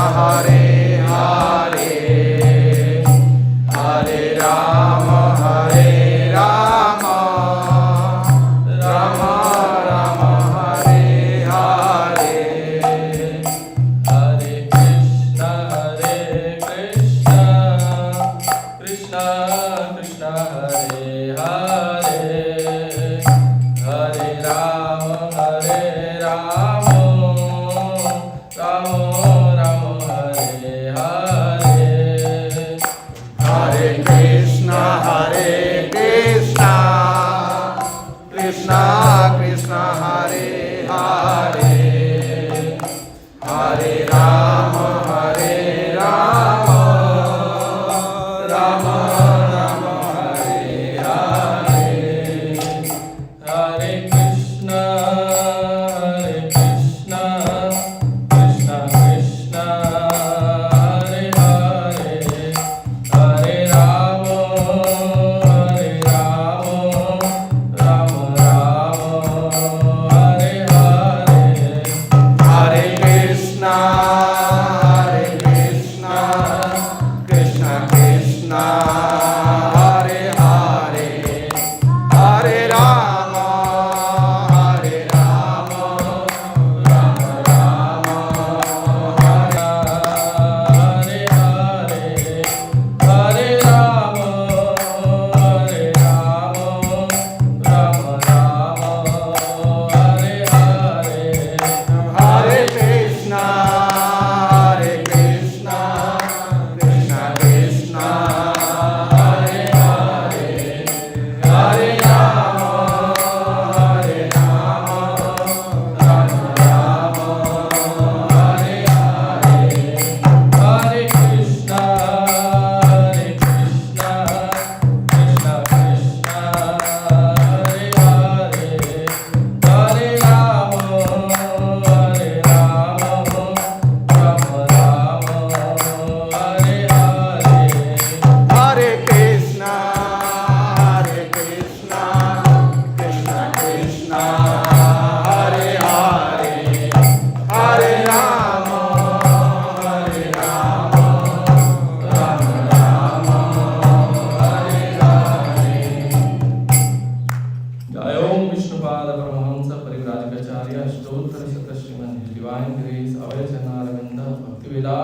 Hare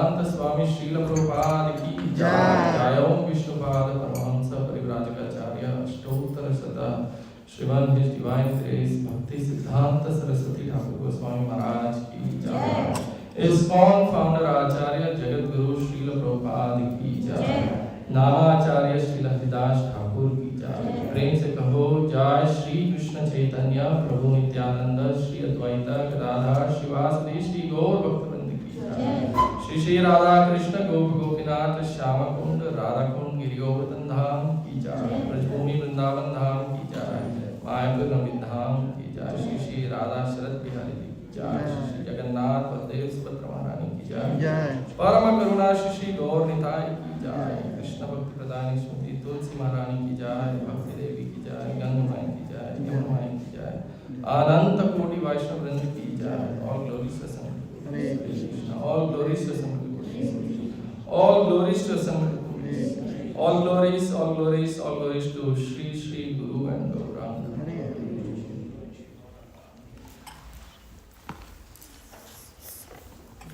सिद्धांत स्वामी श्रील प्रभुपाद की जय। जय ओम विष्णुपाद परमहंस परिव्राजकाचार्य अष्टोत्तर शत श्रीमन हिज डिवाइन ग्रेस भक्ति सिद्धांत सरस्वती ठाकुर गोस्वामी महाराज की जय। इस्कॉन फाउंडर आचार्य जगत गुरु श्रील प्रभुपाद की जय। नामाचार्य श्रील हरिदास ठाकुर की जय। प्रेम से कहो जय श्री कृष्ण चैतन्य प्रभु नित्यानंद श्री अद्वैत गदाधर श्रीवासदि श्री गौर भक्तवृंद की जय। श्री श्री राधा कृष्ण गोप गोपीनाथ श्याम कुंड राधा कुंड गिरिगोवर्धन धाम की जय। ब्रजभूमि वृंदावन धाम की जय। मायापुर नवनीत धाम की जय। श्री श्री राधा शरद बिहारी जी की जय। श्री श्री जगन्नाथ बलदेव सुभद्रा महारानी की जय। परम करुणा श्री श्री गौर निताय की जय। कृष्ण भक्ति प्रदानी श्रीमती तुलसी महारानी की जय। भक्ति देवी की जय। गंगा की जय। यमुना माई की जय। अनंत कोटि वैष्णव वृंद की जय। All glories to Hare Krishna. All glories to all glories to all glories to Shri Shri Guru and Gauranga.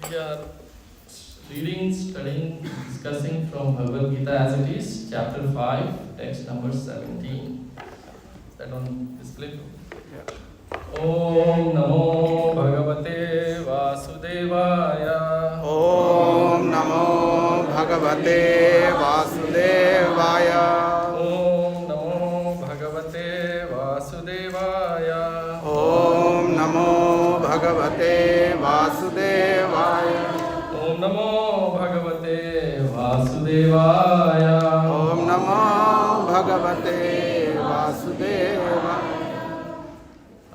We are reading, studying, discussing from Bhagavad Gita as it is, chapter 5, text number 17. Is that on display? Om Namo Bhagavate Vasudevaya. Om Namo Bhagavate Vasudevaya. Om Namo Bhagavate Vasudevaya. Om Namo Bhagavate Vasudevaya. Om Namo Bhagavate Vasudevaya. Om Namo Bhagavate Vasudevaya.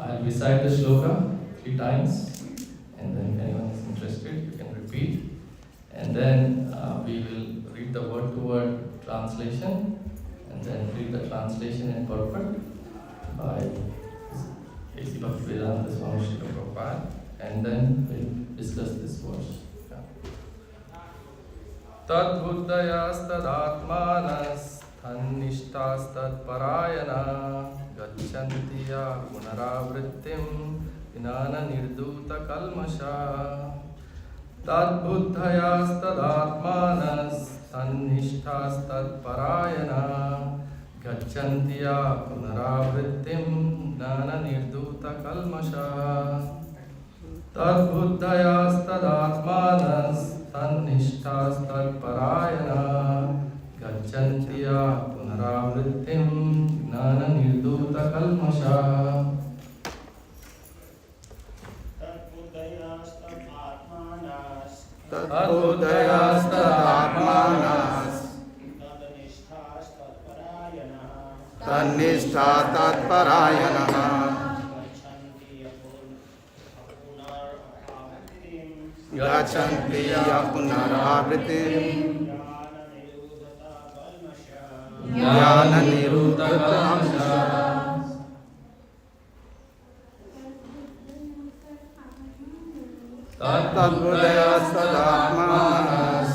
I'll recite the shloka 3 times, and then if anyone is interested, you can repeat. And then we will read the word-to-word translation, and then read the translation and purport by A.C. Bhaktivedanta Swami Srila Prabhupada, and then we'll discuss this verse. Tad buddhayastad-atmanas tannishtastat-parayana gachanti ya punaravrittim vinana nirduta kalmasha. Tad buddhayastad-atmanas tannishtastat-parayana gachanti ya punaravrittim vinana nirduta kalmasha. Tad buddhayastad-atmanas tannishtastat-parayana gachanti ya punaravrittim vinana nirduta kalmasha. Tadbudhayastad-atmanas tannishtastat-parayana gachanti ya punaravrittim jnana nirudhata kalmasha. Tadbudhayastad-atmanas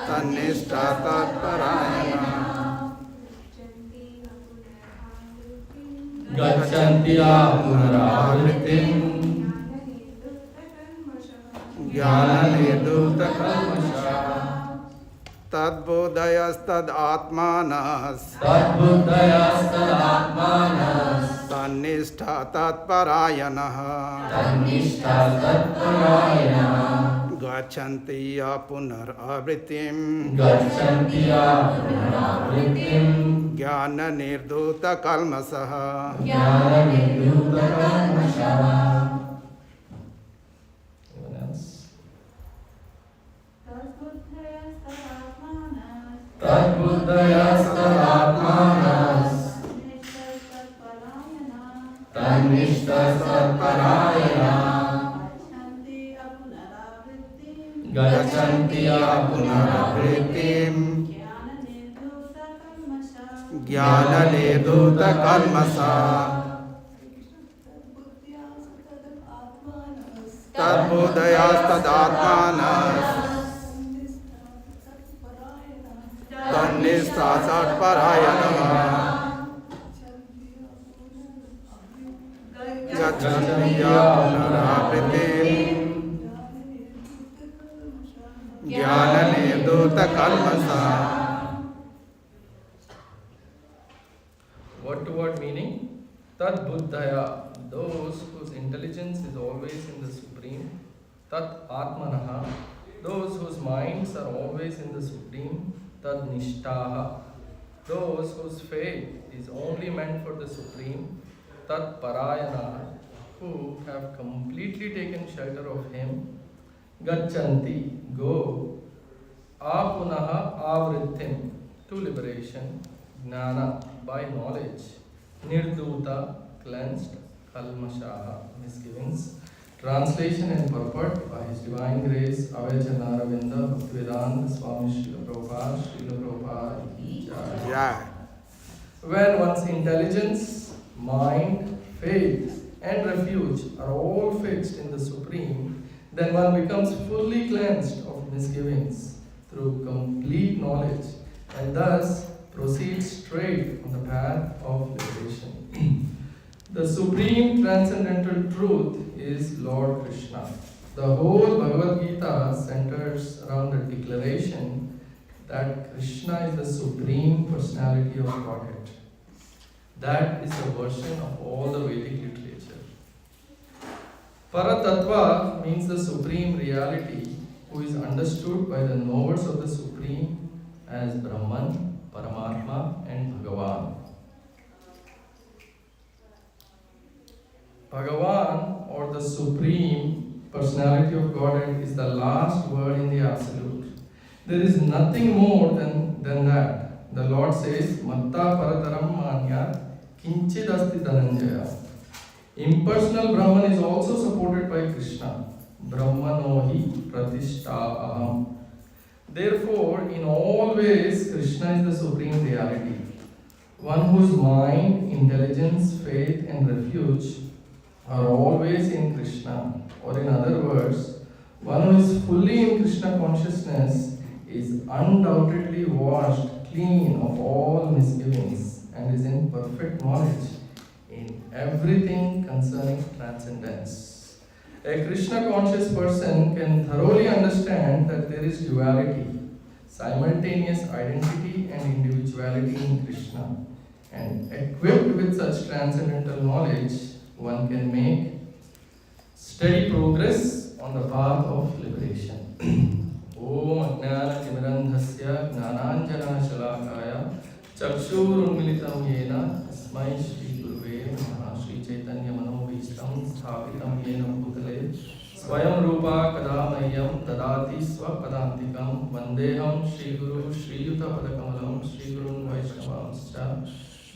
tannishtastat-parayana gachanti ya punaravrittim jnana nirudhata kalmasha. Tadbudhayastad-atmanas tannishtastat-parayana gachanti ya punaravrittim jnana nirudhata kalmasha. Anyone else? Tadbudhayastad-atmanas tannishtastat-parayana gachanti ya punaravrittim jnana nirudhata kalmasha. Tadbudhayastad-atmanas tannishtastat-parayana gachanti ya punaravrittim ज्ञाननिर्धूतकल्मषा Word to word meaning, Tat Buddhaya, those whose intelligence is always in the Supreme. Tat Atmanaha, those whose minds are always in the Supreme. Tad Nishtaha, those whose faith is only meant for the Supreme. Tat Parayana, who have completely taken shelter of Him. Gachanti, go. Apunaha Avrittim, to liberation. Jnana, by knowledge. Nirduta, cleansed. Kalmashaha, misgivings. Translation and purport by His Divine Grace, Avechanaravinda Bhaktivedanta Swami Srila Prabhupada Ki Jai. Jai. When one's intelligence, mind, faith, and refuge are all fixed in the Supreme, then one becomes fully cleansed of misgivings through complete knowledge and thus proceeds straight on the path of liberation. The supreme transcendental truth is Lord Krishna. The whole Bhagavad Gita centers around the declaration that Krishna is the supreme personality of Godhead. That is the version of all the Vedic literature. Paratattva means the supreme reality, who is understood by the knowers of the Supreme as Brahman, Paramatma, and Bhagavan. Bhagavan, or the Supreme Personality of Godhead, is the last word in the Absolute. There is nothing more than that. The Lord says, Matta Parataram Manya Kinchid Asti Dhananjaya. Impersonal Brahman is also supported by Krishna. Brahmanohi Pratishta Aham. Therefore, in all ways, Krishna is the supreme reality. One whose mind, intelligence, faith, and refuge are always in Krishna, or in other words, one who is fully in Krishna consciousness is undoubtedly washed clean of all misgivings and is in perfect knowledge in everything concerning transcendence. A Krishna conscious person can thoroughly understand that there is duality, simultaneous identity and individuality in Krishna, and equipped with such transcendental knowledge, one can make steady progress on the path of liberation. Om Ajnana Timirandhasya Gnananjana Shalakaya Chakshurunmilitam Yena Tasmai Shri Guruve Namaha. Shri Chaitanya Manobhishtam Sthapitam Yena Bhutale Swayam Rupa Kadamayyam Tadati Swapadantikam Vandeham Shri Guru Shri Yuta Padakamalam Shri Gurun Vaishnavamscha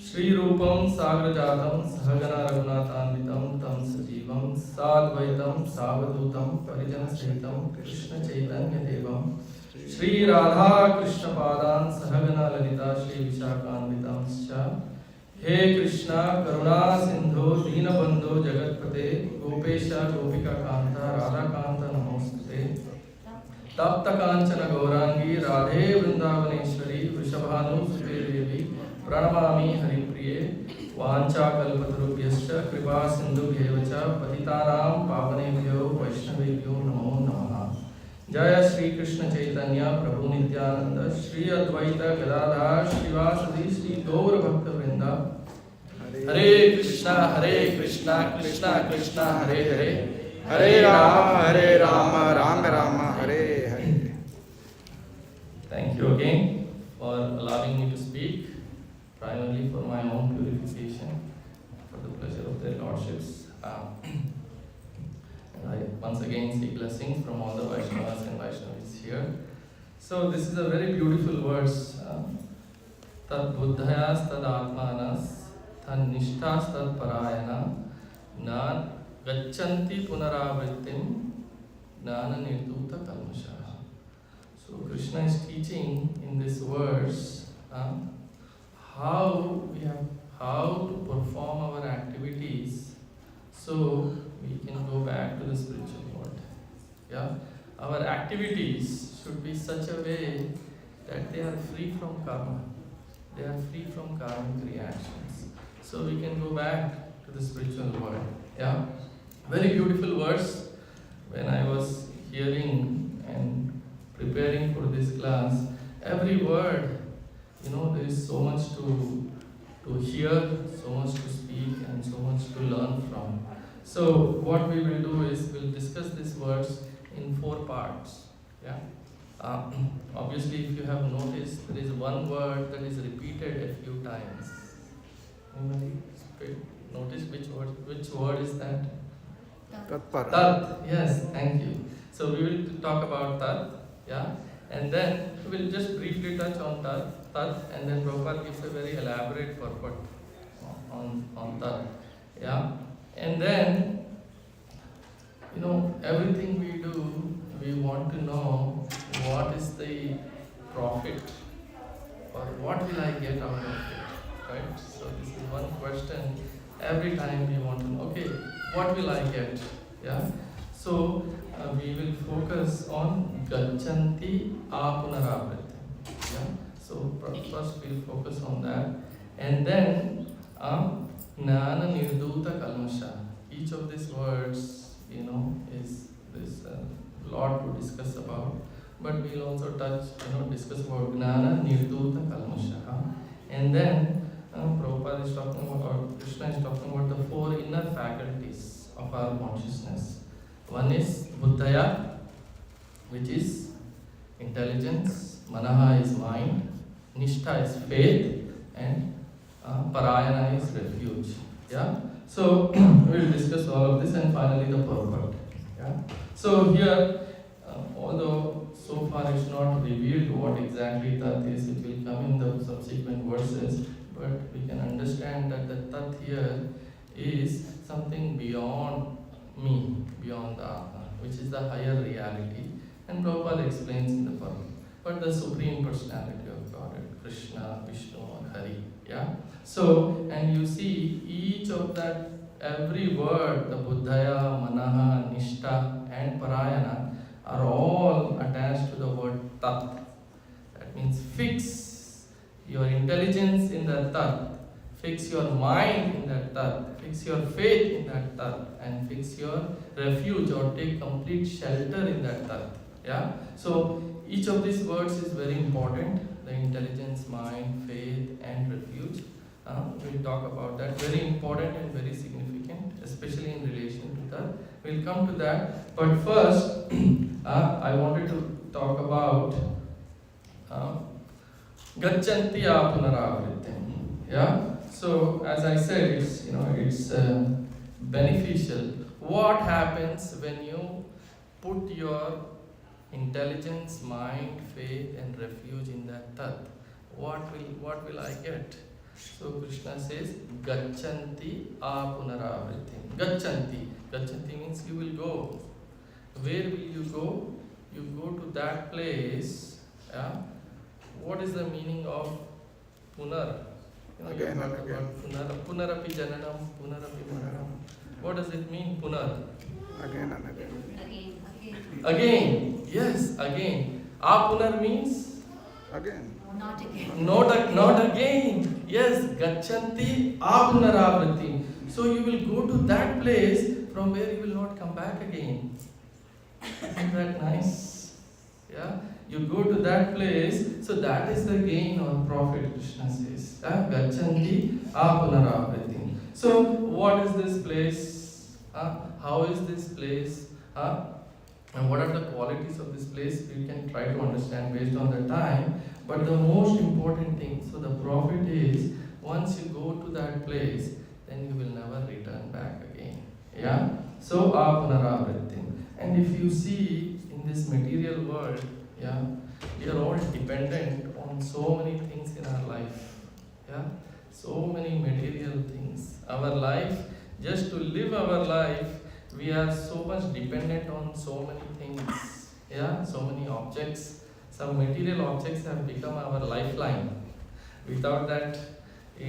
Shri Rupam Sagrajatam Sahagana Raghunatanvitam Tam Sajivam Sadvaitam Savadutam Parijana Sahitam Krishna Chaitanya Devam Shri Radha Krishna Padan Sahagana Lalita Shri Vishakhanvitamscha. He Krishna Karuna Sindhu Deenabandhu Jagatpate Gopesha Gopika Kanta Radha Kanta Namostate Tapta Kanchana Gaurangi Radhe Vrindavaneshwari Vrishabhanu Sute Devi Pranamami Haripriye Vancha Kalpatarubhyascha Kripa Sindhu Bhyevacha Patitanam Pavanebhyo Vaishnavebhyo Namo Namaha. Jaya Shri Krishna Chaitanya Prabhu Nityananda Shri Advaita Gadadhar Srivasadi Shri Gaura Bhakta Vrinda. Hare Krishna Krishna Krishna Hare Hare Hare Rama Rama Rama Hare Hare. Thank you again for allowing me to speak, primarily for my own purification, for the pleasure of their lordships. And I once again seek blessings from all the Vaishnavas and Vaishnavis here. So this is a very beautiful verse. Tad buddhayas tad atmanas tad nishtas tad parayana na gachanti punaravrittim jnana nirduta kalmashaha. So Krishna is teaching in this verse how to perform our activities so we can go back to the spiritual world. Yeah, our activities should be such a way that they are free from karma. They are free from karmic reactions. So we can go back to the spiritual world. Yeah, very beautiful verse. When I was hearing and preparing class, every word, there is so much to hear, so much to speak, and so much to learn from. So what we will do is we'll discuss these words in 4 parts. Yeah. Obviously, if you have noticed, there is one word that is repeated a few times. Anybody notice which word? Which word is that? Tatpara. Tat. Yes, thank you. So we will talk about Tat. Yeah. And then we will just briefly touch on Tat, and then Prabhupada gives a very elaborate purport on Tat. Yeah. And then, everything we do, we want to know what is the profit or what will I get out of it, right? So this is one question every time we want to know, okay, what will I get? Yeah. So we will focus on Gachanti Apunaravriti. Yeah. So first we'll focus on that, and then Jnana Nirduta Kalmasha. Each of these words, is this lot to discuss about, but we'll also touch, discuss about Jnana Nirduta Kalmasha. And then Prabhupada is talking about, or Krishna is talking about the 4 inner faculties of our consciousness. One is Buddhaya, which is intelligence, Manaha is mind, Nishtha is faith, and Parayana is refuge. Yeah. So we will discuss all of this, and finally the purport. Yeah. So here, although so far it's not revealed what exactly Tat is, it will come in the subsequent verses, but we can understand that the Tat here is something beyond me, beyond the Atma, which is the higher reality. And Prabhupada explains in the purport. But the Supreme Personality of Godhead, Krishna, Vishnu, and Hari. Yeah. So, and you see each of that, every word, the Buddhaya, Manaha, Nishtha, and Parayana are all attached to the word Tat. That means fix your intelligence in that Tat, fix your mind in that Tat, fix your faith in that Tat, and fix your refuge or take complete shelter in that Tat. Yeah. So each of these words is very important. The intelligence, mind, faith, and refuge. We'll talk about that. Very important and very significant, especially in relation to that. We'll come to that. But first, I wanted to talk about Gachanti Apunaravriti. Yeah. So as I said, it's beneficial. What happens when you put your intelligence, mind, faith, and refuge in that Tat? What will I get? So Krishna says, Gachanti Apunaravriti. Gachanti means you will go. Where will you go? You go to that place. Yeah. What is the meaning of Punar? Again and again. Punarapi Jananam, Punarapi Maranam. What does it mean, Punar? Again and again. Again. Yes, again. Apunar means? Again. Not again. Not again. Yes, Gachanti Apunaravriti. So you will go to that place from where you will not come back again. Isn't that nice? Yeah. You go to that place, so that is the gain or profit, Krishna says. Gachanti Apunaravriti. So what is this place? How is this place? And what are the qualities of this place? We can try to understand based on the time. But the most important thing, so the profit is, once you go to that place, then you will never return back again. Yeah? So Apunaravriti. And if you see in this material world, yeah, we are all dependent on so many things in our life. Yeah? So many material things. Our life, just to live our life, we are so much dependent on so many things. Yeah? So many objects. Some material objects have become our lifeline. Without that, we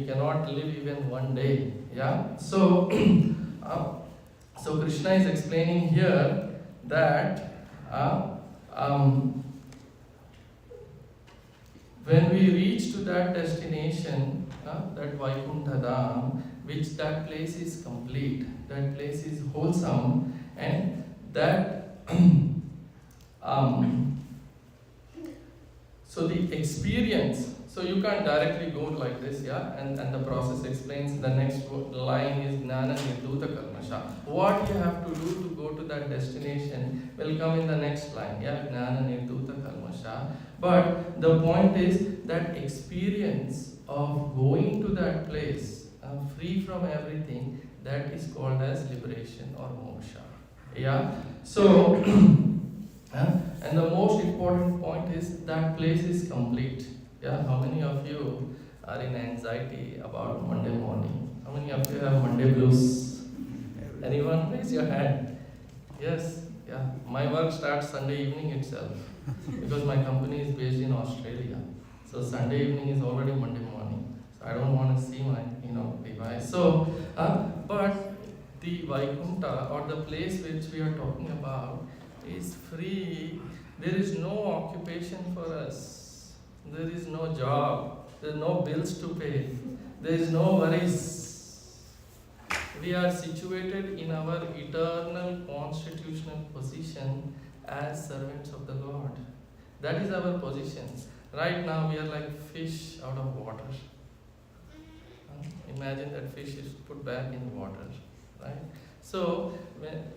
cannot live even one day. Yeah? So, so Krishna is explaining here that when we reach to that destination, that Vaikuntha Dham, which that place is complete, that place is wholesome, and that So the experience, so you can't directly go like this, yeah, and the process explains the next line is Gnana Nirduta Kalmasha. What you have to do to go to that destination will come in the next line, yeah, Gnana Nirduta Kalmasha. But the point is that experience of going to that place, free from everything, that is called as liberation or moksha. Yeah, so and the most important point is that place is complete. Yeah, how many of you are in anxiety about Monday morning? How many of you have Monday blues? Anyone? Raise your hand. Yes, yeah. My work starts Sunday evening itself because my company is based in Australia. So Sunday evening is already Monday morning. So I don't want to see my device. So, but the Vaikunta or the place which we are talking about is free. There is no occupation for us. There is no job. There are no bills to pay. There is no worries. We are situated in our eternal constitutional position as servants of the Lord. That is our position. Right now we are like fish out of water. Imagine that fish is put back in water, right? So,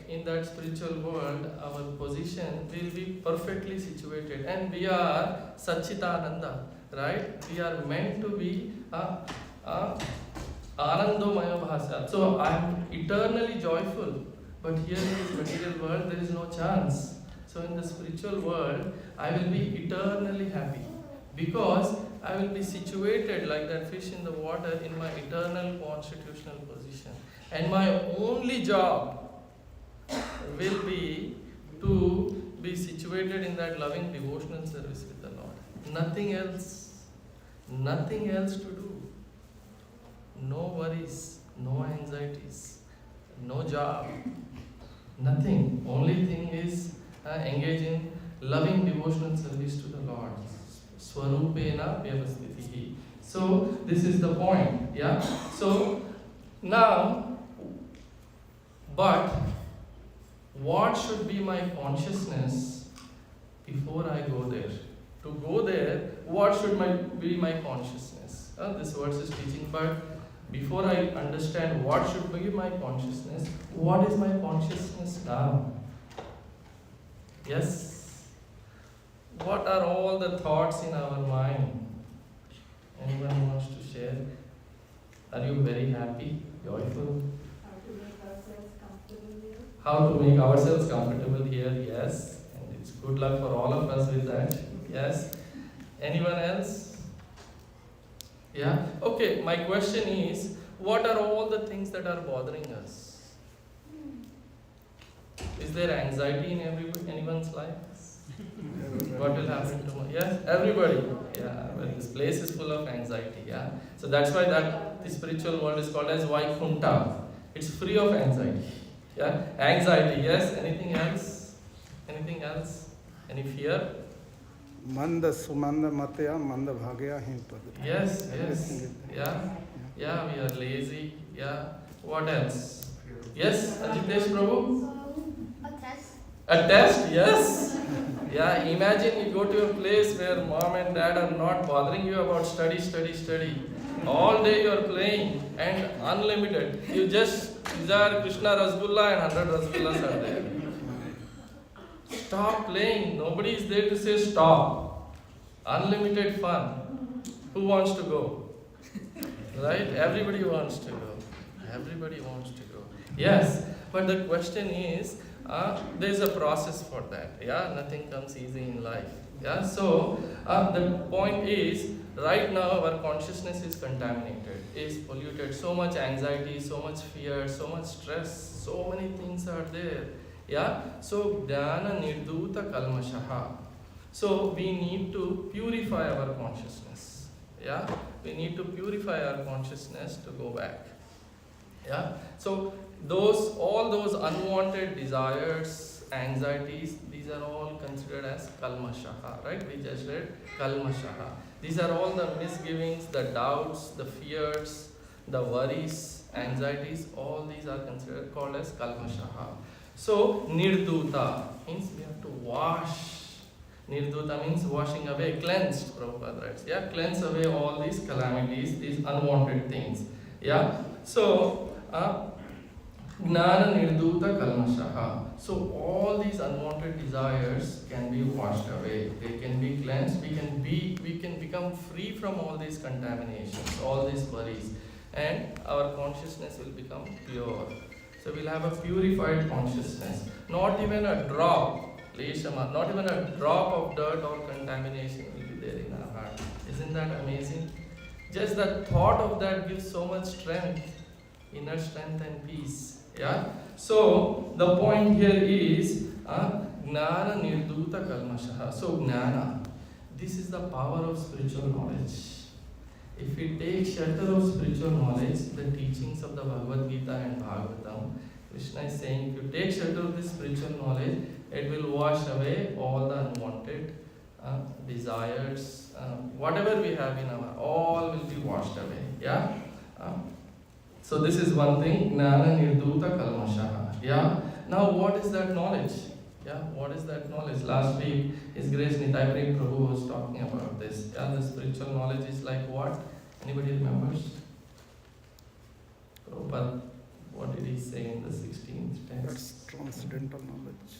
in that spiritual world, our position will be perfectly situated, and we are Satchitananda, right? We are meant to be Anandomaya Bhasa. So, I am eternally joyful, but here in this material world, there is no chance. So, in the spiritual world, I will be eternally happy because I will be situated like that fish in the water in my eternal constitutional position. And my only job will be to be situated in that loving devotional service with the Lord. Nothing else. Nothing else to do. No worries, no anxieties, no job, nothing. Only thing is engage in loving devotional service to the Lord. Swarupena vyavastitihi. So this is the point, yeah. So now, but what should be my consciousness before I go there? To go there, what should be my consciousness? This verse is teaching, but before I understand what should be my consciousness, what is my consciousness now? Yes. What are all the thoughts in our mind? Anyone wants to share? Are you very happy, joyful? How to make ourselves comfortable here? Yes. And it's good luck for all of us with that. Yes. Anyone else? Yeah. Okay, my question is, what are all the things that are bothering us? Is there anxiety in anyone's life? What will happen tomorrow? Yes, everybody. Yeah, well, this place is full of anxiety. Yeah, so that's why the spiritual world is called as Vaikunta. It's free of anxiety. Yeah, anxiety. Yes. Anything else? Anything else? Any fear? Manda sumanda matya manda bhagya himpad. Yes. Yes. Yeah. Yeah. We are lazy. Yeah. What else? Yes, Ajitesh Prabhu. A test, yes. Yeah, imagine you go to a place where mom and dad are not bothering you about study. All day you are playing and unlimited. You just desire Krishna Rasgulla and 100 Rasgullas are there. Stop playing. Nobody is there to say stop. Unlimited fun. Who wants to go? Right? Everybody wants to go. Everybody wants to go. Yes, but the question is, there is a process for that. Yeah, nothing comes easy in life. Yeah, so the point is, right now our consciousness is contaminated, is polluted. So much anxiety, so much fear, so much stress, so many things are there. Yeah, so Dhyana Nirduta Kalmashaha. So we need to purify our consciousness. Yeah, we need to purify our consciousness to go back. Yeah, so all those unwanted desires, anxieties, these are all considered as kalmashaha, right? We just read kalmashaha. These are all the misgivings, the doubts, the fears, the worries, anxieties, all these are considered called as kalmashaha. So nirduta means we have to wash Nirduta means washing away, cleansed, Prabhupada writes. Yeah, cleanse away all these calamities, these unwanted things. Yeah, so Gnana Nirduta Kalmashaha. So all these unwanted desires can be washed away. They can be cleansed. We can become free from all these contaminations, all these worries, and our consciousness will become pure. So we'll have a purified consciousness. Not even a drop, Leshama, not even a drop of dirt or contamination will be there in our heart. Isn't that amazing? Just the thought of that gives so much strength, inner strength and peace. Yeah. So the point here is Gnana Nirduta Kalmashaha. So Gnana, this is the power of spiritual knowledge. If we take shelter of spiritual knowledge, the teachings of the Bhagavad Gita and Bhagavatam, Krishna is saying, if you take shelter of this spiritual knowledge, it will wash away all the unwanted desires, whatever we have in our, all will be washed away. Yeah. So this is one thing, Gnana Nirduta Kalmashaha. Yeah. Now what is that knowledge? Yeah, what is that knowledge? Last week, His Grace Nitai Prem Prabhu was talking about this. Yeah, the spiritual knowledge is like what? Anybody remembers? Prabhupada, what did he say in the 16th text? That's transcendental knowledge.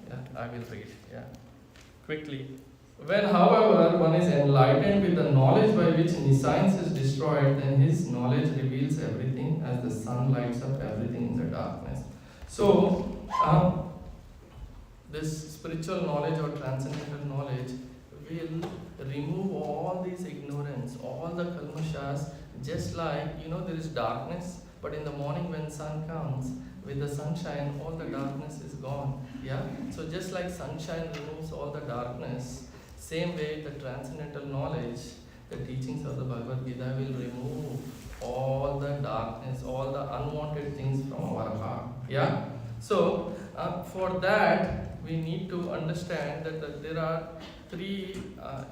Yeah, I will read. Yeah, quickly. When, however, one is enlightened with the knowledge by which nescience is destroyed, then his knowledge reveals everything as the sun lights up everything in the darkness. So, this spiritual knowledge or transcendental knowledge will remove all these ignorance, all the kalmashas, just like, there is darkness, but in the morning when sun comes, with the sunshine, all the darkness is gone. Yeah? So just like sunshine removes all the darkness, same way the transcendental knowledge, the teachings of the Bhagavad Gita will remove all the darkness, all the unwanted things from our heart. Yeah? So, for that, we need to understand that there are three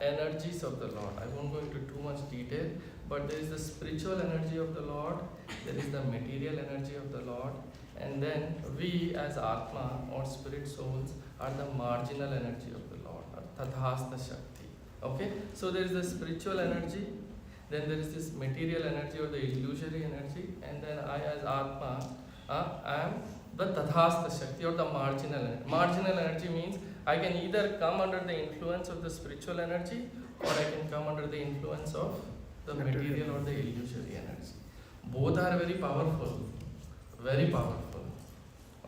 energies of the Lord. I won't go into too much detail, but there is the spiritual energy of the Lord, there is the material energy of the Lord, and then we as Atma or spirit souls are the marginal energy of the Lord, or Tathastha Shakti. Okay? So there is the spiritual energy, then there is this material energy or the illusory energy, and then I as Atma am the Tathastha Shakti or the marginal energy. Marginal energy means I can either come under the influence of the spiritual energy or I can come under the influence of the material or the illusory energy. Both are very powerful. Very powerful.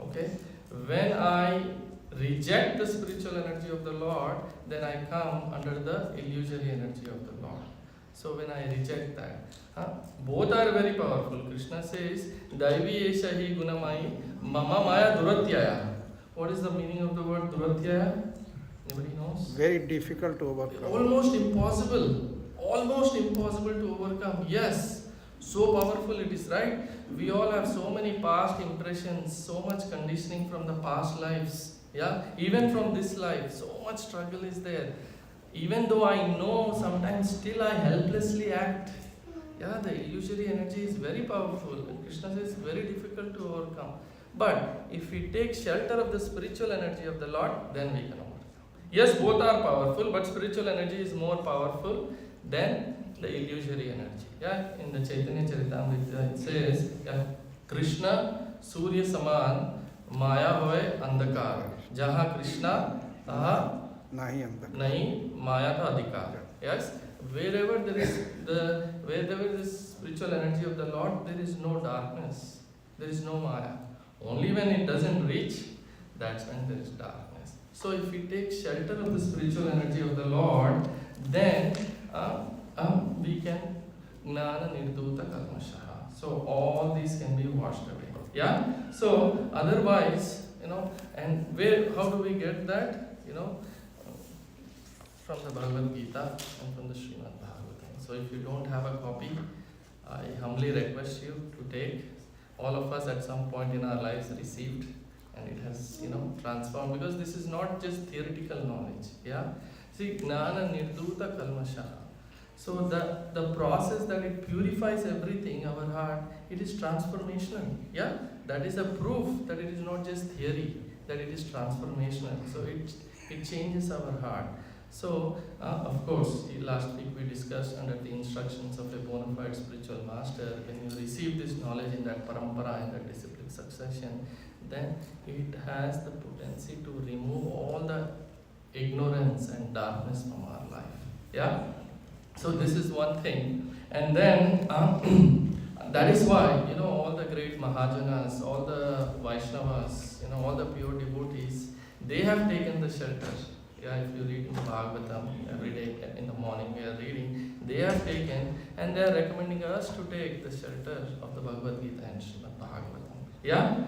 Okay? When I reject the spiritual energy of the Lord, then I come under the illusory energy of the Lord. So when I reject that, both are very powerful. Krishna says, Daivi Esha hi gunamai mama maya duratyaya. What is the meaning of the word duratyaya? Anybody knows? Very difficult to overcome. Almost impossible. Almost impossible to overcome. Yes. So powerful it is, right? We all have so many past impressions, so much conditioning from the past lives. Yeah? Even from this life, so much struggle is there. Even though I know, sometimes still I helplessly act. Yeah, the illusory energy is very powerful. And Krishna says it's very difficult to overcome. But if we take shelter of the spiritual energy of the Lord, then we can overcome. Yes, both are powerful, but spiritual energy is more powerful than the illusory energy. Yeah, in the Chaitanya Charitamrita it says, yeah, Krishna Surya Saman Maya hoye andakar. Jaha Krishna taha nahi Maya ka adhikar. Yes, wherever there is spiritual energy of the Lord, there is no darkness, there is no Maya. Only when it doesn't reach, that's when there is darkness. So if we take shelter of the spiritual energy of the Lord, then we can Gnana Nirduta Kalmashaha. So all these can be washed away. Yeah? So otherwise, and how do we get that? From the Bhagavad Gita and from the Srimad Bhagavatam. So if you don't have a copy, I humbly request you to take. All of us at some point in our lives received, and it has, transformed, because this is not just theoretical knowledge. Yeah? See, Gnana Nirduta Kalmashaha. So the process that it purifies everything, our heart, it is transformational. Yeah? That is a proof that it is not just theory, that it is transformational. So it changes our heart. So, of course, last week we discussed under the instructions of a bona fide spiritual master, when you receive this knowledge in that parampara, in that disciplined succession, then it has the potency to remove all the ignorance and darkness from our life. Yeah? So this is one thing. And then, that is why, all the great Mahajanas, all the Vaishnavas, all the pure devotees, they have taken the shelter. Yeah, if you read in the Bhagavatam, every day in the morning we are reading, they have taken and they are recommending us to take the shelter of the Bhagavad Gita and Srimad Bhagavatam. Yeah?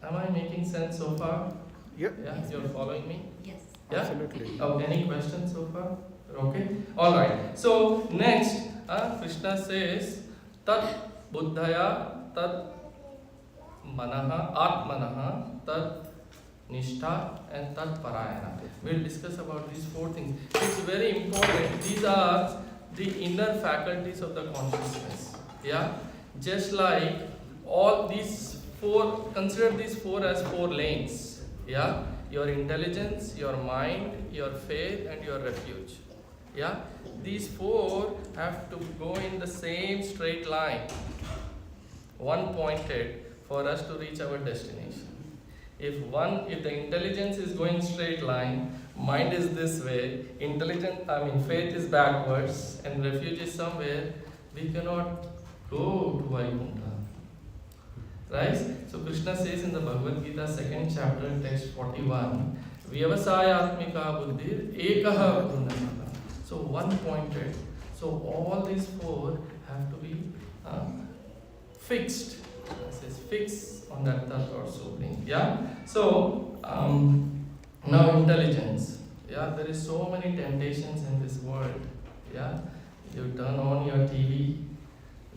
Am I making sense so far? Yep. Yeah, you're following me? Yes. Yeah? Absolutely. Any questions so far? Okay? Alright. So, next, Krishna says, Tat Buddhaya, Tat Manaha, Atmanaha, Tat Nishtha, and Tat Parayana. We'll discuss about these four things. It's very important. These are the inner faculties of the consciousness. Yeah? Just like all these four, consider these four as four lanes. Yeah? Your intelligence, your mind, your faith, and your refuge. Yeah? These four have to go in the same straight line, one pointed, for us to reach our destination. If the intelligence is going straight line, mind is this way, faith is backwards, and refuge is somewhere, we cannot go to Vaikuntha. Right? So Krishna says in the Bhagavad Gita, 2nd chapter, text 41, Vyavasayatmika buddhir ekaha prunamata. So one pointed. So all these four have to be fixed. It says fix on that Tat or Supreme. Yeah? So now intelligence. Yeah, there is so many temptations in this world. Yeah? You turn on your TV,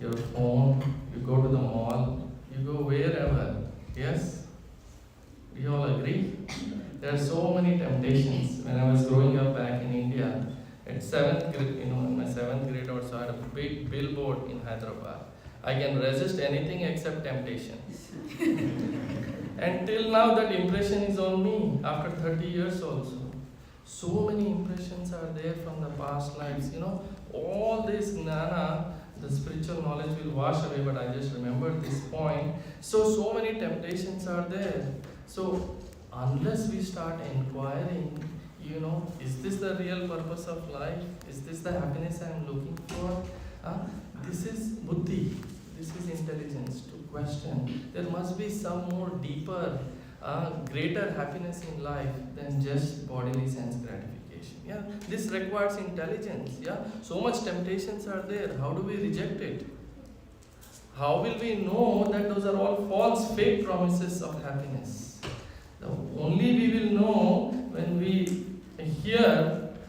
your phone, you go to the mall, you go wherever. Yes? Do you all agree? There are so many temptations. When I was growing up back in India, at 7th grade, in my 7th grade or so, I had a big billboard in Hyderabad. I can resist anything except temptation. And till now that impression is on me, after 30 years also. So many impressions are there from the past lives. All this gnana, the spiritual knowledge will wash away, but I just remembered this point. So many temptations are there. So unless we start inquiring, is this the real purpose of life? Is this the happiness I am looking for? This is buddhi, this is intelligence to question. There must be some more deeper, greater happiness in life than just bodily sense gratification. Yeah, this requires intelligence. Yeah, so much temptations are there. How do we reject it? How will we know that those are all false, fake promises of happiness? Only we will know when we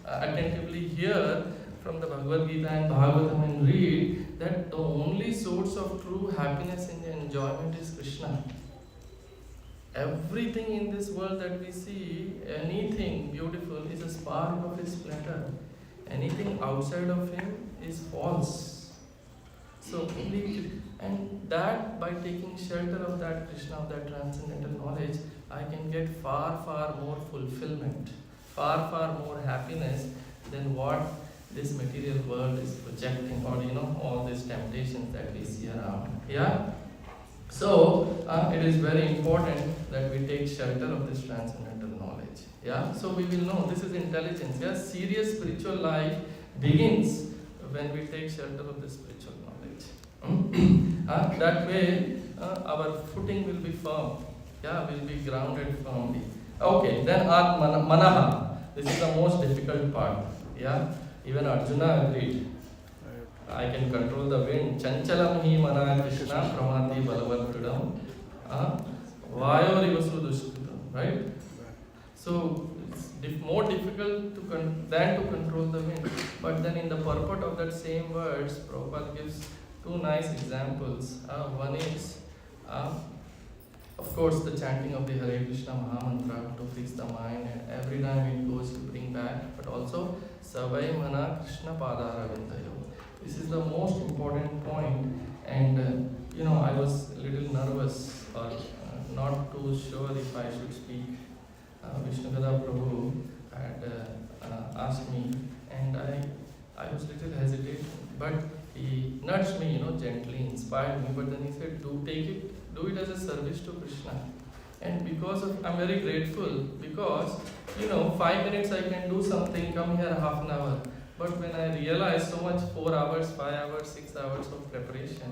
attentively hear from the Bhagavad Gita and Bhagavatam and read that the only source of true happiness and enjoyment is Krishna. Everything in this world that we see, anything beautiful, is a spark of His splendor. Anything outside of Him is false. So, and that by taking shelter of that Krishna, of that transcendental knowledge, I can get far, far more fulfillment, far, far more happiness than what this material world is projecting, or all these temptations that we see around. Yeah? So, it is very important that we take shelter of this transcendental knowledge. Yeah? So we will know this is intelligence. Yeah? Serious spiritual life begins when we take shelter of this spiritual knowledge. That way, our footing will be firm. Yeah, will be grounded firmly. Okay, then Manaha. This is the most difficult part. Yeah, even Arjuna agreed. I can control the wind. Chanchalam hi mana Krishna pramati balavat pridam. Vayo rivasu dushkritam. Right? So, it's more difficult than to control the wind. But then in the purport of that same words, Prabhupada gives two nice examples. One is, of course, the chanting of the Hare Krishna Mahamantra to fix the mind, and every time it goes to bring back, but also Savai Mana Krishna Padara Vindayo. This is the most important point, and I was a little nervous or not too sure if I should speak. Vishnugada Prabhu had asked me, and I was little hesitant, but he nudged me, gently, inspired me. But then he said, do it as a service to Krishna. And I'm very grateful because, 5 minutes I can do something, come here half an hour. But when I realized so much, 4 hours, 5 hours, 6 hours of preparation,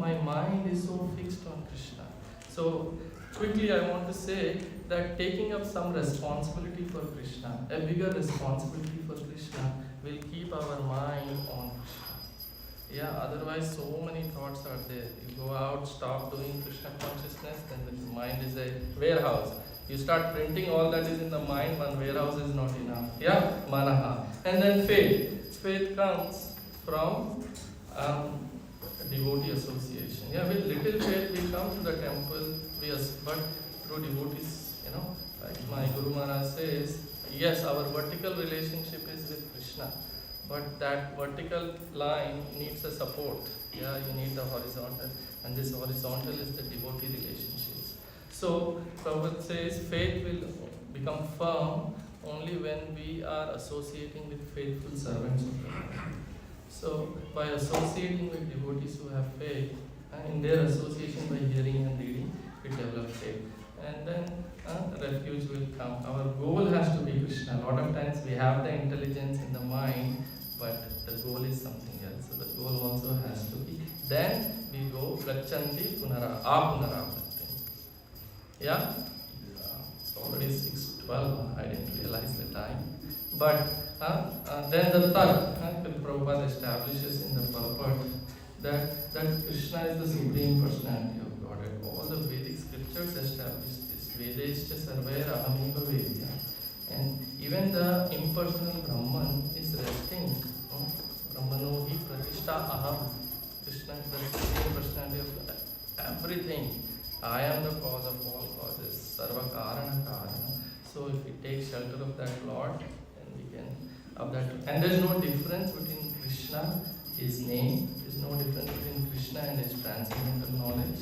my mind is so fixed on Krishna. So quickly I want to say that taking up some responsibility for Krishna, a bigger responsibility for Krishna, will keep our mind on Krishna. Yeah, otherwise so many thoughts are there. You go out, stop doing Krishna consciousness, then the mind is a warehouse. You start printing all that is in the mind, one warehouse is not enough. Yeah, manaha. And then faith. Faith comes from devotee association. Yeah, with little faith we come to the temple, but through devotees, like my Guru Maharaj says, yes, our vertical relationship is with Krishna, but that vertical line needs a support. Yeah, you need the horizontal, and this horizontal is the devotee relationships. So Prabhupada says faith will become firm only when we are associating with faithful servants of the Lord. So by associating with devotees who have faith, in their association by hearing and reading, we develop faith. And then refuge will come. Our goal has to be Krishna. A lot of times we have the intelligence in the mind, but the goal is something else. So the goal also has to be. Then we go Gachanti Apunarapatti. Yeah? It's already 6:12. I didn't realize the time. But then the third, Prabhupada establishes in the purport that Krishna is the Supreme Personality of Godhead. All the Vedic scriptures establish this. Vedescha sarvair ahameva vedya. And even the impersonal Brahman is resting. Brahmano hi pratishta aham. Krishna is the Supreme Personality of everything. I am the cause of all causes. Sarva karana karana. So if we take shelter of that Lord, then we can of that. And there is no difference between Krishna, his name. There is no difference between Krishna and his transcendental knowledge.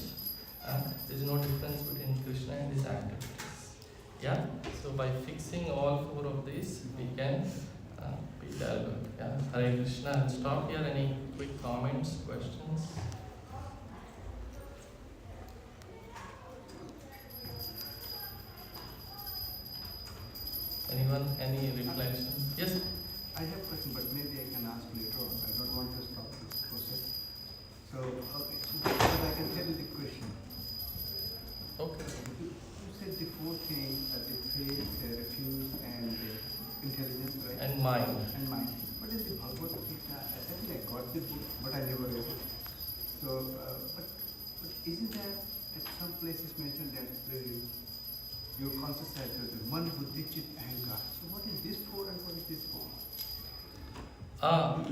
There is no difference between Krishna and his activities. Yeah. So by fixing all four of these, we can be developed. Yeah. Hare Krishna. I'll stop here. Any quick comments, questions? Anyone? Any reflections? Yes? I have a question, but maybe I can ask later on. I don't want to stop this process. So, okay, so I can tell you the question. Okay. You said the four things, the faith, refuge, and intelligence, right? And mind. And mind. What is the Bhagavad Gita? I think I got the book, but I never read it. So, but isn't there at some places mentioned that your conscious self is the one buddhi chit ahankar? So what is this for and what is this for?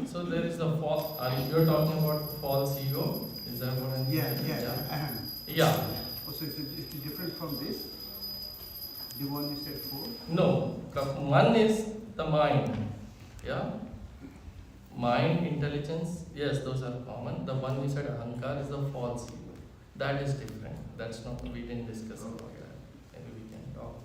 So there is the false. You're talking about false ego. Is that what I'm Yeah. Yeah. Oh, so it's different from this? The one you said for? No. One is the mind. Yeah. Mind, intelligence. Yes, those are common. The one you said ahankar is the false ego. That is different. That's not. We didn't discuss about that. Maybe we can talk.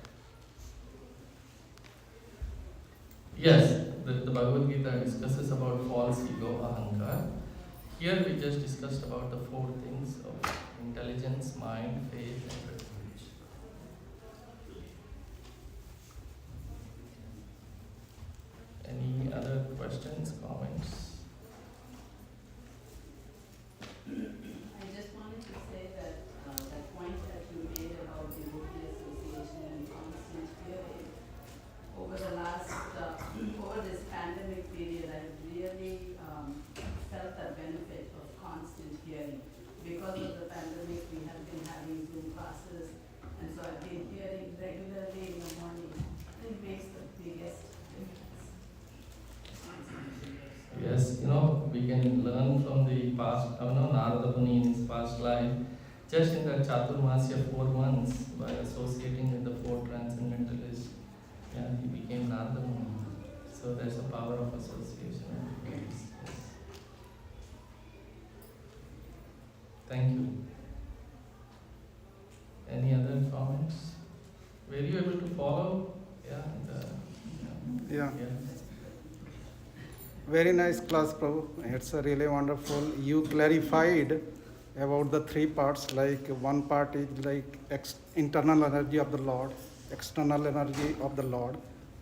Yes, the Bhagavad Gita discusses about false ego, ahankar. Here we just discussed about the four things of intelligence, mind, faith, and refuge. Any other questions, comments? I just wanted to say that that point that you made about devotee association and constant hearing, over this pandemic period, I've really felt the benefit of constant hearing. Because of the pandemic, we have been having Zoom classes, and so I've been hearing regularly in the morning. It makes the biggest difference. Yes, we can learn from the past, Narada Muni in his past life, just in the Chaturmasya 4 months, by associating with the four transcendentalists, he became Narada Muni. So there's a power of association. Yes. Thank you. Any other comments? Were you able to follow? Yeah. Yeah. Very nice class, Prabhu. It's a really wonderful. You clarified about the three parts. Like one part is like internal energy of the Lord, external energy of the Lord,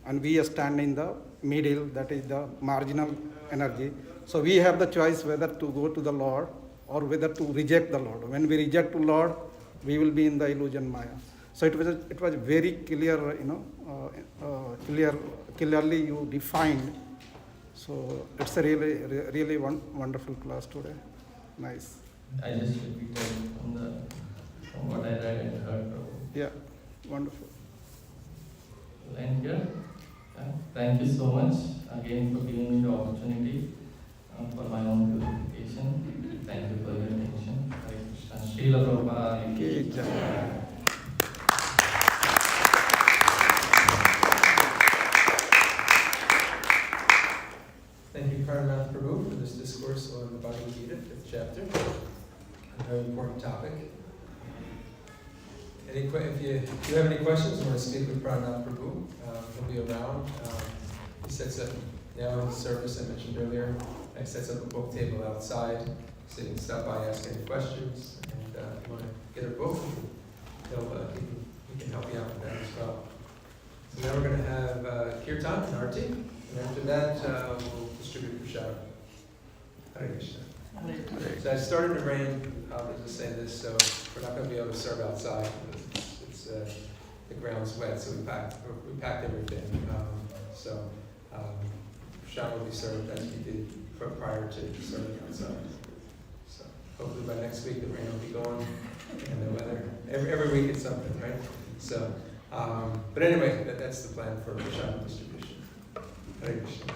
and we stand in the middle. That is the marginal energy. So we have the choice whether to go to the Lord or whether to reject the Lord. When we reject the Lord, we will be in the illusion Maya. So it was very clear, clearly you defined. So it's a really wonderful class today. Nice. I just repeated from what I read and heard. Yeah, wonderful. And here, thank you so much again for giving me the opportunity for my own purification. Thank you for your attention. Hare Krishna. Srila Prabhupada ki jai. Thank you, Karnanath Prabhu, for this discourse on the Bhagavad Gita, 5th chapter. A very important topic. If you have any questions or want to speak with Karnanath Prabhu, he'll be around. He sets up now in the service I mentioned earlier. He sets up a book table outside, so you can stop by, ask any questions, and if you want to get a book, he can help you out with that as well. So now we're going to have Kirtan and Arti, and after that we'll distribute prasad. Hare Krishna. So I started to rain, I'll just say this, so we're not going to be able to serve outside. It's the ground's wet, so we packed everything. Prasad will be served as we did prior to serving outside. So hopefully by next week the rain will be gone, and the weather, every week it's something, right? So, but anyway, that's the plan for prasad distribution. Hare Krishna.